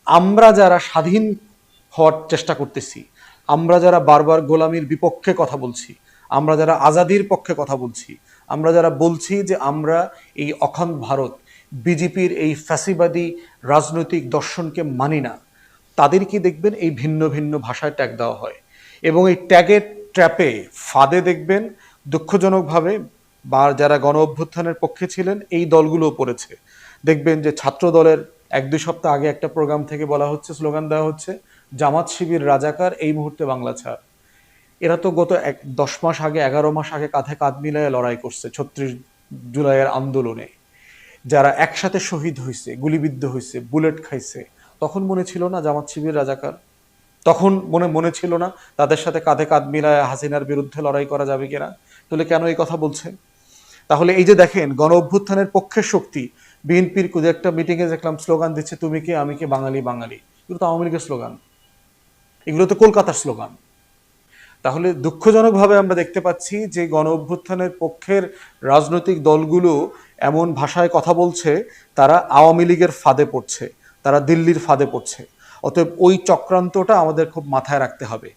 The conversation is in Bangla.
আমরা যারা স্বাধীন হওয়ার চেষ্টা করতেছি, আমরা যারা বারবার গোলামির বিপক্ষে কথা বলছি, আমরা যারা আজাদির পক্ষে কথা বলছি, আমরা যারা বলছি যে আমরা এই অখণ্ড ভারত, বিজেপির এই ফ্যাসিবাদী রাজনৈতিক দর্শনকে মানি না, তাদেরকে দেখবেন এই ভিন্ন ভিন্ন ভাষায় ট্যাগ দেওয়া হয়। এবং এই ট্যাগের ট্র্যাপে ফাঁদে দেখবেন দুঃখজনকভাবে বা যারা গণ অভ্যুত্থানের পক্ষে ছিলেন এই দলগুলোও পড়েছে। দেখবেন যে ছাত্র দলের 1-2 সপ্তাহ আগে একটা প্রোগ্রাম থেকে বলা হচ্ছে, স্লোগান দেওয়া হচ্ছে, জামাত শিবির রাজাকার, এই মুহূর্তে বাংলা ছাড়। এরা তো গত 10 মাস আগে, 11 মাস আগে কাঁধে কাঁধ মিলায় লড়াই করছে 36 জুলাইয়ের আন্দোলনে। যারা একসাথে শহীদ হয়েছে, গুলিবিদ্ধ হয়েছে, বুলেট খাইছে, তখন মনে ছিল না জামাত শিবির রাজাকার? তখন মনে ছিল না তাদের সাথে কাঁধে কাঁধ মিলায় হাসিনার বিরুদ্ধে লড়াই করা যাবে কিনা? তাহলে কেন এই কথা বলছে? তাহলে এই যে দেখেন গণ অভ্যুত্থানের পক্ষের শক্তি, বিএনপির একটা মিটিংয়ে দেখলাম স্লোগান দিচ্ছে, তুমি কে আমি কে বাঙালি বাঙালি। এগুলো তো আওয়ামী লীগের স্লোগান, এগুলো তো কলকাতার স্লোগান। তাহলে দুঃখজনকভাবে আমরা দেখতে পাচ্ছি যে গণ অভ্যুত্থানের পক্ষের রাজনৈতিক দলগুলো এমন ভাষায় কথা বলছে, তারা আওয়ামী লীগের ফাঁদে পড়ছে, তারা দিল্লির ফাঁদে পড়ছে। অতএব ওই চক্রান্তটা আমাদের খুব মাথায় রাখতে হবে।